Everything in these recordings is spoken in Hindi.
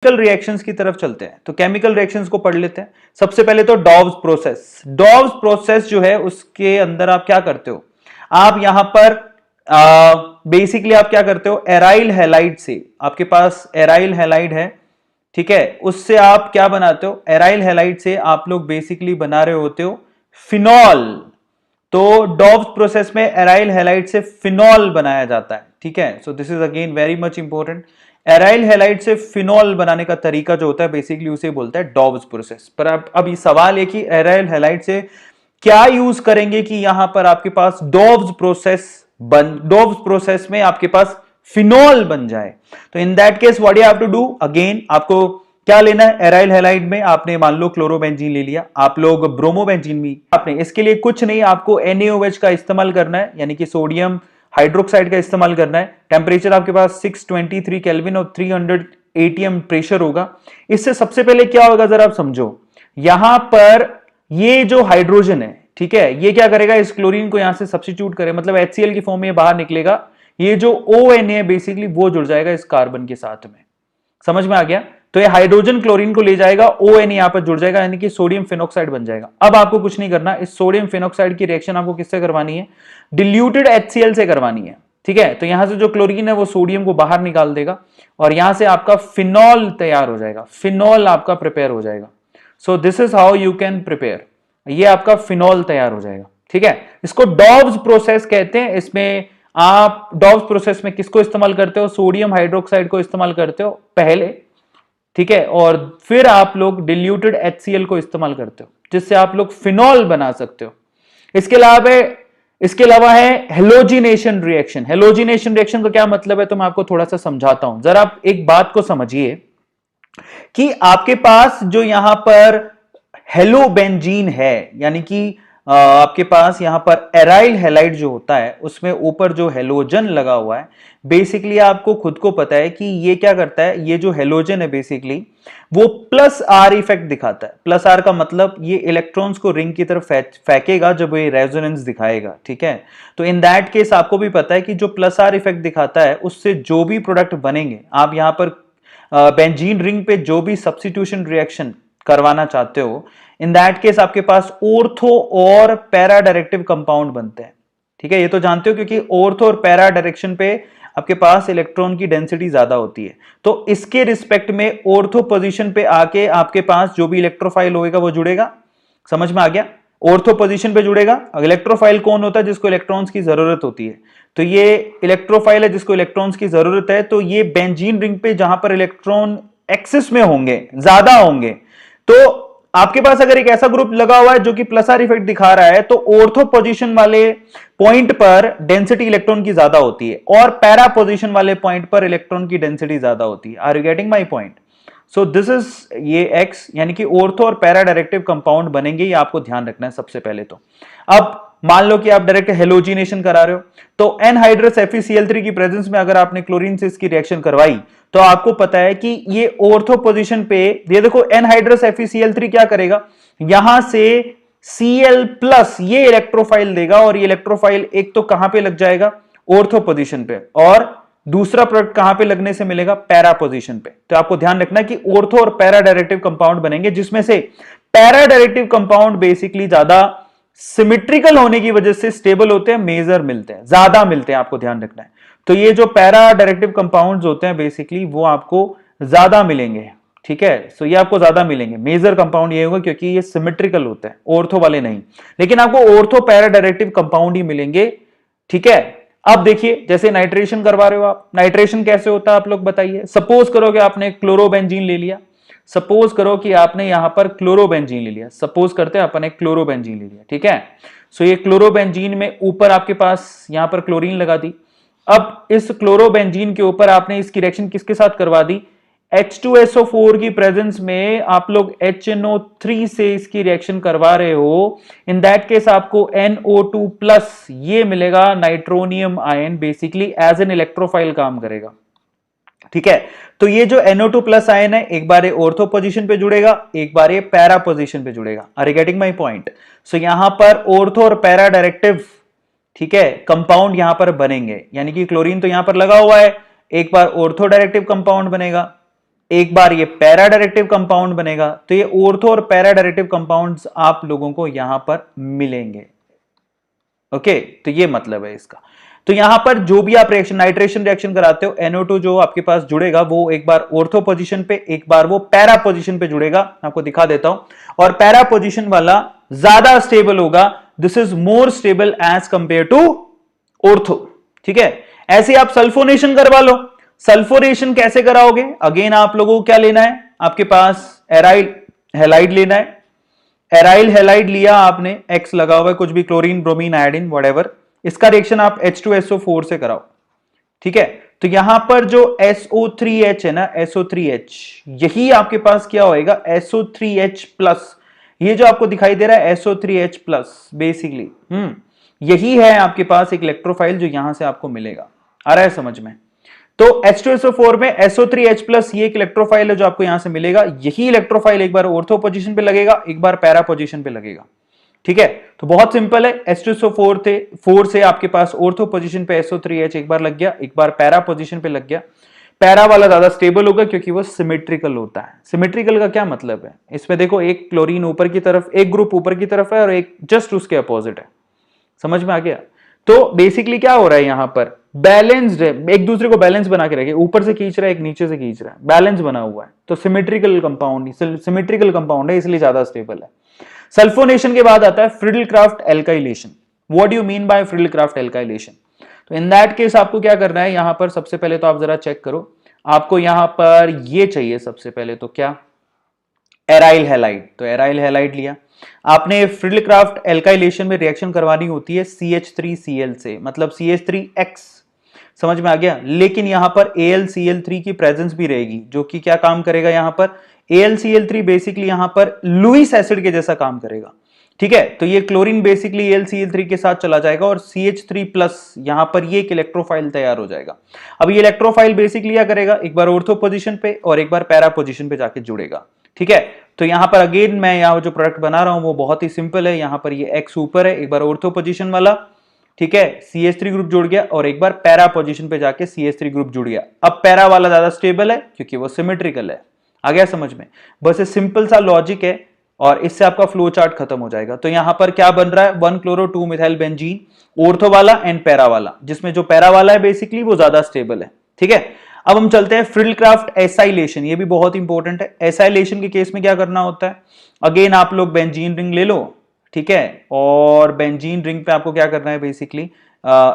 केमिकल रिएक्शंस की तरफ चलते हैं। तो केमिकल रिएक्शंस को पढ़ लेते हैं। सबसे पहले तो डॉव्स प्रोसेस। डॉव्स प्रोसेस जो है उसके अंदर आप क्या करते हो, आप यहां पर बेसिकली आप क्या करते हो, एराइल हैलाइड से, आपके पास एराइल हैलाइड है, ठीक है, उससे आप क्या बनाते हो, एराइल हैलाइड से आप लोग बेसिकली बना रहे होते हो फिनॉल। तो डॉव्स प्रोसेस में एराइल हैलाइड से फिनॉल बनाया जाता है, ठीक है। सो this is again very much important. Aryl halide से फिनॉल बनाने का तरीका जो होता है बेसिकली उसे बोलता है डॉव्स प्रोसेस। पर अब ये सवाल है कि एराइल हैलाइड से क्या यूज करेंगे कि यहां पर आपके पास डॉव्स प्रोसेस में आपके पास फिनॉल बन जाए। तो in that case what you have to do, again आपको क्या लेना है, एराइल हैलाइड में आपने मान लो क्लोरोबेंजीन ले लिया, आप लोग ब्रोमोबेंजीन भी आपने, इसके लिए कुछ नहीं, आपको NaOH का इस्तेमाल करना है, यानी कि सोडियम हाइड्रोक्साइड का इस्तेमाल करना है। टेम्परेचर आपके पास 623 केल्विन और 300 ATM प्रेशर होगा। इससे सबसे पहले क्या होगा जरा आप समझो, यहां पर ये जो हाइड्रोजन है, ठीक है, ये क्या करेगा, इस क्लोरीन को यहां से सब्स्टिट्यूट करे, मतलब HCl की फॉर्म में बाहर निकलेगा। ये जो ONA है बेसिकली वो जुड़ जाएगा इस कार्बन के साथ में। समझ में आ गया? तो ये हाइड्रोजन क्लोरीन को ले जाएगा, ONA यहां पर जुड़ जाएगा, यानी कि सोडियम फिनॉक्साइड बन जाएगा। अब आपको कुछ नहीं करना, इस सोडियम फिनॉक्साइड की रिएक्शन आपको किससे करवानी है, डिल्यूटेड HCl से करवानी है, ठीक है। तो यहां से जो क्लोरीन है वो सोडियम को बाहर निकाल देगा और यहां से आपका फिनॉल तैयार हो जाएगा, फिनॉल आपका प्रिपेयर हो जाएगा। सो this is how you can prepare, ये आपका फिनॉल तैयार हो जाएगा, ठीक है। इसको डॉव्स प्रोसेस कहते हैं। इसमें आप डॉव्स प्रोसेस में किसको इस्तेमाल करते हो, सोडियम हाइड्रोक्साइड को इस्तेमाल करते हो पहले, ठीक है, और फिर आप लोग डिल्यूटेड HCl को इस्तेमाल करते हो जिससे आप लोग फिनॉल बना सकते हो। इसके अलावा है हेलोजिनेशन रिएक्शन। हेलोजिनेशन रिएक्शन का क्या मतलब है तो मैं आपको थोड़ा सा समझाता हूं। जरा आप एक बात को समझिए कि आपके पास जो यहां पर हेलोबेंजीन है, यानी कि आपके पास यहां पर एराइल हैलाइड जो होता है उसमें ऊपर जो हेलोजन लगा हुआ है, बेसिकली आपको खुद को पता है कि ये क्या करता है, ये जो हेलोजन है बेसिकली वो प्लस आर इफेक्ट दिखाता है। प्लस आर का मतलब ये इलेक्ट्रॉन्स को रिंग की तरफ फेंकेगा जब ये रेजोनेंस दिखाएगा, ठीक है। तो इन दैट केस आपको भी पता है कि जो प्लस आर इफेक्ट दिखाता है उससे जो भी प्रोडक्ट बनेंगे, आप यहां पर बेंजीन रिंग पे जो भी सब्स्टिट्यूशन रिएक्शन करवाना चाहते हो, इन दैट केस आपके पास ऑर्थो और पैरा डायरेक्टिव कंपाउंड बनते हैं, ठीक है। ये तो जानते हो क्योंकि ऑर्थो और पैरा डायरेक्शन पे आपके पास इलेक्ट्रॉन की डेंसिटी ज्यादा होती है। तो इसके रिस्पेक्ट में ऑर्थो पोजीशन पे आके आपके पास जो भी इलेक्ट्रोफाइल होएगा वो जुड़ेगा। समझ में आ गया? ऑर्थो पोजीशन पे जुड़ेगा। इलेक्ट्रोफाइल कौन होता है, जिसको इलेक्ट्रॉन्स की जरूरत होती है। तो ये इलेक्ट्रोफाइल है जिसको इलेक्ट्रॉन्स की जरूरत है। तो ये बेंजीन रिंग पे जहां पर इलेक्ट्रॉन एक्सिस में होंगे, ज्यादा होंगे, तो आपके पास अगर एक ऐसा ग्रुप लगा हुआ है जो कि प्लस आर इफेक्ट दिखा रहा है, तो ऑर्थो पोजीशन वाले पॉइंट पर डेंसिटी इलेक्ट्रॉन की ज्यादा होती है और पैरा पोजीशन वाले पॉइंट पर इलेक्ट्रॉन की डेंसिटी ज्यादा होती है। Are you getting my point? So this is ये एक्स, यानी कि ऑर्थो और पैरा डायरेक्टिव कंपाउंड बनेंगे, ये आपको ध्यान रखना है सबसे पहले। तो अब मान लो कि आप डायरेक्ट हेलोजिनेशन करा रहे हो, तो एनहाइड्रस FeCl3 की प्रेजेंस में अगर आपने क्लोरीन से इसकी रिएक्शन करवाई तो आपको पता है कि ये ऑर्थो पोजीशन पे, ये देखो एनहाइड्रस FeCl3 क्या करेगा, यहां से Cl+ ये इलेक्ट्रोफाइल देगा और ये इलेक्ट्रोफाइल एक तो कहां पे लग जाएगा, ऑर्थो पोजीशन पे, और दूसरा प्रोडक्ट कहां पे लगने से मिलेगा, पैरा पोजीशन पे। तो आपको ध्यान रखना कि ऑर्थो और पैरा डायरेक्टिव कंपाउंड बनेंगे, जिसमें से पैरा डायरेक्टिव कंपाउंड बेसिकली ज्यादा सिमेट्रिकल होने की वजह से स्टेबल होते हैं, मेजर मिलते हैं, ज्यादा मिलते हैं, आपको ध्यान रखना है। तो ये जो पैरा डायरेक्टिव कंपाउंड्स होते हैं बेसिकली वो आपको ज्यादा मिलेंगे, ठीक है। सो ये आपको ज्यादा मिलेंगे, मेजर कंपाउंड ये होगा क्योंकि ये सिमेट्रिकल होते हैं, ऑर्थो वाले नहीं। लेकिन आपको ऑर्थो पैरा डायरेक्टिव कंपाउंड ही मिलेंगे, ठीक है। अब देखिए, जैसे नाइट्रेशन करवा रहे हो आप, नाइट्रेशन कैसे होता है आप लोग बताइए। सपोज करो कि आपने क्लोरोबेंजीन ले लिया, सपोज करो कि आपने यहां पर क्लोरोबेंजीन ले लिया, सपोज करते हैं अपने क्लोरोबेंजीन ले लिया, ठीक है। सो ये क्लोरोबेंजीन में ऊपर आपके पास यहां पर क्लोरीन लगा दी। अब इस क्लोरोबेंजीन के ऊपर आपने इसकी रिएक्शन किसके साथ करवा दी, H2SO4 की प्रेजेंस में आप लोग HNO3 से इसकी रिएक्शन करवा रहे हो। इन दैट केस आपको NO2+ ये मिलेगा, nitronium ion basically as an electrophile काम करेगा, ठीक है। तो ये जो NO2+ आयन है, एक बार ये ऑर्थो पोजीशन पे जुड़ेगा, एक बार ये पैरा पोजीशन पे जुड़ेगा। Are you getting my point? So यहां पर ऑर्थो और पैरा डायरेक्टिव, ठीक है, कंपाउंड यहां पर बनेंगे, यानी कि क्लोरीन तो यहां पर लगा हुआ है, एक बार ऑर्थो डायरेक्टिव कंपाउंड बनेगा, एक बार ये पैरा डायरेक्टिव कंपाउंड बनेगा, तो ये ऑर्थो और पैरा डायरेक्टिव कंपाउंड्स आप लोगों को यहां पर मिलेंगे। ओके, तो ये मतलब है इसका। तो यहां पर जो भी आप रिएक्शन, नाइट्रेशन रिएक्शन कराते हो, NO2 जो आपके पास जुड़ेगा वो एक बार ऑर्थो पोजीशन पे, एक बार वो पैरा पोजीशन पे जुड़ेगा। आपको दिखा देता हूं। और पैरा पोजीशन वाला ज्यादा स्टेबल होगा, this is more stable as compare to ortho. ठीक है, ऐसे आप सल्फोनेशन करवा लो। सल्फोनेशन कैसे कराओगे? अगेन आप लोगों को क्या लेना है, आपके पास एराइल हैलाइड लेना है। एराइल हैलाइड लिया आपने, X लगा हुआ है, कुछ भी क्लोरीन, ब्रोमीन, आयोडीन, व्हाटएवर, इसका रिएक्शन आप H2SO4 से कराओ। ठीक है, तो यहां पर जो SO3H है ना, SO3H, यही आपके पास क्या होएगा, SO3H प्लस। ये जो आपको दिखाई दे रहा है SO3H प्लस, बेसिकली यही है आपके पास एक इलेक्ट्रोफाइल जो यहां से आपको मिलेगा। आ रहा है समझ में? तो H2SO4 में SO3H प्लस ये एक इलेक्ट्रोफाइल है जो आपको यहां से मिलेगा। यही इलेक्ट्रोफाइल एक बार ऑर्थो पोजीशन पे लगेगा, एक बार पैरा पोजीशन पे लगेगा। ठीक है, तो बहुत सिंपल है। H2SO4 से आपके पास ऑर्थो पोजीशन पे SO3H एक बार लग गया, एक बार पैरा पोजीशन पे लग गया। पैरा वाला ज्यादा स्टेबल होगा क्योंकि वो सिमेट्रिकल होता है। सिमेट्रिकल का क्या मतलब है? इसमें देखो, एक क्लोरीन ऊपर की तरफ, एक ग्रुप ऊपर की तरफ है और एक जस्ट उसके अपोजिट है। समझ में आ गया? तो बेसिकली क्या हो रहा है यहां पर, बैलेंस्ड है, एक दूसरे को बैलेंस बना के रखे, ऊपर से खींच रहा है, एक नीचे से खींच रहा है, बैलेंस बना हुआ है। तो सिमेट्रिकल कंपाउंड है, इसलिए ज्यादा स्टेबल है। सल्फोनेशन के बाद आता है Friedel-craft alkylation. What do you mean by Friedel-craft alkylation? तो इन दैट केस आपको क्या करना है, यहां पर सबसे पहले तो आप जरा चेक करो, आपको यहां पर ये चाहिए सबसे पहले तो क्या, एराइल हैलाइड। तो एराइल हैलाइड लिया आपने। फ्रिडल-क्राफ्ट एल्काइलेशन में रिएक्शन करवानी होती है CH3Cl से, मतलब CH3X। समझ में आ गया? लेकिन यहां पर AlCl3 की प्रेजेंस भी रहेगी, जो कि क्या काम करेगा यहां पर, AlCl3 बेसिकली यहां पर लुईस एसिड के जैसा काम करेगा। ठीक है, तो ये क्लोरीन बेसिकली AlCl3 के साथ चला जाएगा और CH3 प्लस यहां पर ये एक इलेक्ट्रोफाइल तैयार हो जाएगा। अब ये इलेक्ट्रोफाइल बेसिकली क्या करेगा, एक बार ऑर्थो पोजीशन पे और एक बार पैरा पोजीशन पे जाके जुड़ेगा। ठीक है, तो यहां पर अगेन मैं यहां जो प्रोडक्ट बना रहा हूं वो बहुत ही सिंपल है। यहां पर ये X ऊपर है, एक बार ऑर्थो पोजीशन वाला, ठीक है, CH3 ग्रुप जुड़ गया और एक बार पैरा पोजीशन पे जाके CH3 ग्रुप जुड़ गया। अब पैरा वाला ज्यादा स्टेबल है क्योंकि वो सिमेट्रिकल है। आ गया समझ में? बस ये सिंपल सा लॉजिक है और इससे आपका फ्लो चार्ट खत्म हो जाएगा। तो यहां पर क्या बन रहा है, 1-chloro-2-methyl-benzene, ऑर्थो वाला एंड पैरा वाला, जिसमें जो पैरा वाला है बेसिकली वो ज्यादा स्टेबल है। ठीक है, अब हम चलते हैं फ्रिडल-क्राफ्ट एसाइलेशन। ये भी बहुत इंपॉर्टेंट है। एसाइलेशन के केस में क्या करना होता है, अगेन आप लोग बेंजीन रिंग ले लो। ठीक है, और बेंजीन रिंग पे आपको क्या करना है, बेसिकली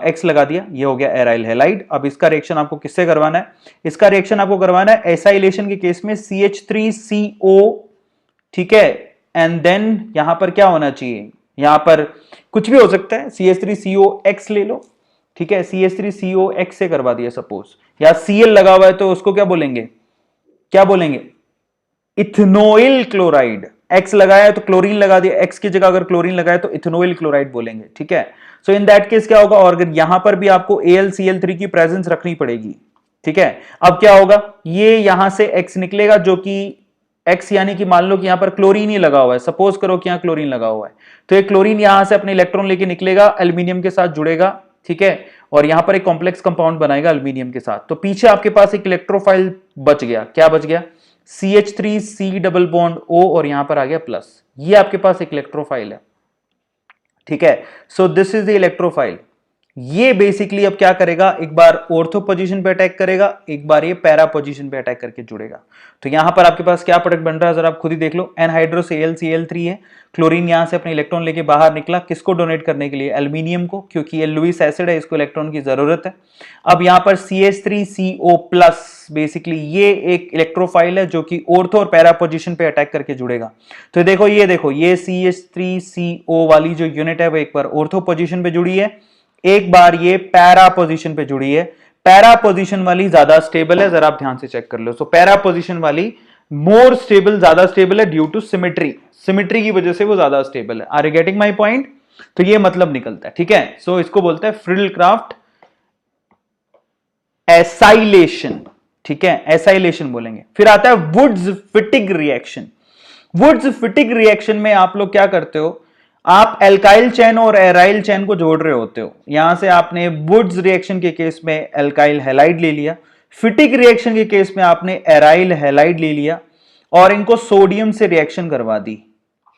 X लगा दिया, ये हो गया एराइल हैलाइड। अब इसका रिएक्शन आपको किससे करवाना है, इसका रिएक्शन आपको करवाना है एसाइलेशन के केस में CH3CO। ठीक है, एंड देन यहां पर क्या होना चाहिए, यहां पर कुछ भी हो सकता है, CH3COX ले लो। ठीक है, CH3COX से करवा दिया सपोज, या Cl लगा हुआ है तो उसको क्या बोलेंगे, क्या बोलेंगे, इथेनोइल क्लोराइड। X लगाया तो क्लोरीन लगा दिया, X की जगह अगर क्लोरीन लगाया तो इथेनोइल क्लोराइड बोलेंगे। ठीक है, सो इन दैट केस क्या होगा, और अगर यहां पर भी आपको AlCl3 की प्रेजेंस रखनी पड़ेगी। ठीक है, अब क्या होगा, ये यहां से X निकलेगा, जो कि X यानी कि मान लो कि यहां पर क्लोरीन ही लगा हुआ है, सपोज करो कि यहां क्लोरीन लगा हुआ है, तो ये क्लोरीन यहां से अपने इलेक्ट्रॉन लेके निकलेगा, एल्यूमिनियम के साथ जुड़ेगा। ठीक है, और यहां पर एक कॉम्प्लेक्स कंपाउंड बनाएगा एल्यूमिनियम के साथ। तो पीछे आपके पास एक इलेक्ट्रोफाइल बच गया, क्या बच गया, CH3C डबल बॉन्ड O, और यहां पर आ गया प्लस। ये आपके पास एक इलेक्ट्रोफाइल है। ठीक है, सो दिस इज द इलेक्ट्रोफाइल। ये बेसिकली अब क्या करेगा, एक बार ऑर्थो पोजीशन पे अटैक करेगा, एक बार ये पैरा पोजीशन पे अटैक करके जुड़ेगा। तो यहां पर आपके पास क्या प्रोडक्ट बन रहा है, जरा आप खुद ही देख लो, NHydroCl-Cl3 है, क्लोरीन यहां से अपने इलेक्ट्रॉन लेके बाहर निकला, किसको डोनेट करने के लिए, एल्यूमिनियम को, क्योंकि ये लुईस एसिड है, इसको इलेक्ट्रॉन की जरूरत है। अब यहां पर CH3CO+ बेसिकली ये एक इलेक्ट्रोफाइल है जो कि ऑर्थो और पैरा पोजीशन पे अटैक करके जुड़ेगा। तो देखो ये CH3CO वाली जो यूनिट है वो एक बार ऑर्थो पोजीशन पे जुड़ी है, एक बार ये पैरा पोजीशन पे जुड़ी है। पैरा पोजीशन वाली ज्यादा स्टेबल है, जरा आप ध्यान से चेक कर लो। सो पैरा पोजीशन वाली मोर स्टेबल, ज्यादा स्टेबल है ड्यू टू सिमेट्री, सिमेट्री की वजह से वो ज्यादा स्टेबल है। Are you getting my point? तो ये मतलब निकलता है। ठीक है, सो इसको बोलते हैं फ्रिडल-क्राफ्ट एसाइलेशन। ठीक है, एसाइलेशन बोलेंगे। फिर आता है वुड्स-फिटिग रिएक्शन। वुड्स-फिटिग रिएक्शन में आप लोग क्या करते हो, आप एल्काइल चेन और एराइल चेन को जोड़ रहे होते हो। यहां से आपने वुड्स रिएक्शन के केस में एल्काइल हैलाइड ले लिया, फिटिक रिएक्शन के केस में आपने एराइल हैलाइड ले लिया और इनको सोडियम से रिएक्शन करवा दी,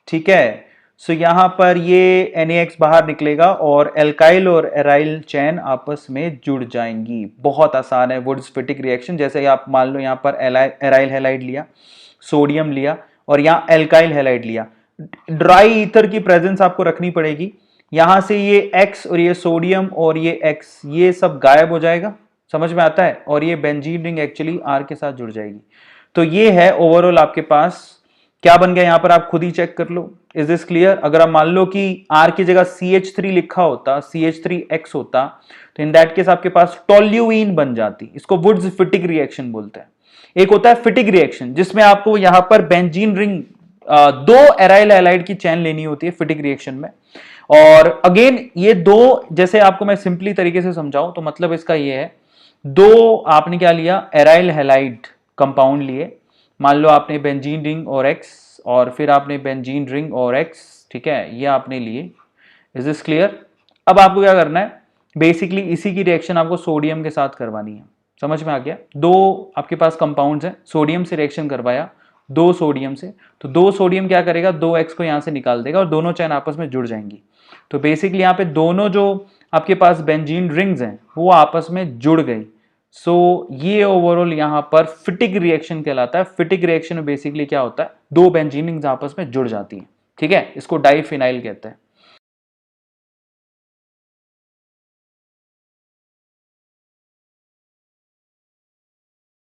ठीक है। सो यहां पर ये NaX बाहर निकलेगा और एल्काइल और एराइल चैन आपस में जुड़ जाएंगी। बहुत आसान है वुड्स फिटिक रिएक्शन। जैसे आप मान लो यहां पर एराइल हैलाइड लिया, सोडियम लिया और यहां एल्काइल हैलाइड लिया, ड्राई ईथर की प्रेजेंस आपको रखनी पड़ेगी। यहां से ये X और ये सोडियम और ये X ये सब गायब हो जाएगा, समझ में आता है, और ये बेंजीन रिंग एक्चुअली R के साथ जुड़ जाएगी। तो ये है ओवरऑल आपके पास क्या बन गया, यहां पर आप खुद ही चेक कर लो। Is this clear? अगर आप मान लो कि R की जगह CH3 लिखा होता, CH3X होता, तो इन दैट केस आपके पास टोल्यूइन बन जाती। इसको वुड्स फिटिक रिएक्शन बोलते हैं। एक होता है फिटिक रिएक्शन जिसमें आपको यहां पर बेंजीन रिंग दो एराइल हैलाइड की चैन लेनी होती है फिटिक रिएक्शन में। और अगेन ये दो, जैसे आपको मैं सिंपली तरीके से समझाऊं तो मतलब इसका ये है, दो आपने क्या लिया, एराइल हैलाइड कंपाउंड लिए। मान लो आपने बेंजीन रिंग और X और फिर आपने बेंजीन रिंग और X, ठीक है, ये आपने लिए। Is this clear? अब आपको क्या करना है, बेसिकली इसी की रिएक्शन आपको सोडियम के साथ करवानी है। समझ में आ गया? दो आपके पास कंपाउंड्स हैं, सोडियम से रिएक्शन करवाया, दो सोडियम से, तो दो सोडियम क्या करेगा, दो X को यहां से निकाल देगा और दोनों चैन आपस में जुड़ जाएंगी। तो बेसिकली यहाँ पे दोनों जो आपके पास बेंजीन रिंग्स हैं वो आपस में जुड़ गई। सो ये ओवरऑल यहाँ पर फिटिक रिएक्शन कहलाता है। फिटिक रिएक्शन में बेसिकली क्या होता है, दो बेंजीन रिंग्स आपस में जुड़ जाती हैं, ठीक है, इसको डाइफिनाइल कहते हैं।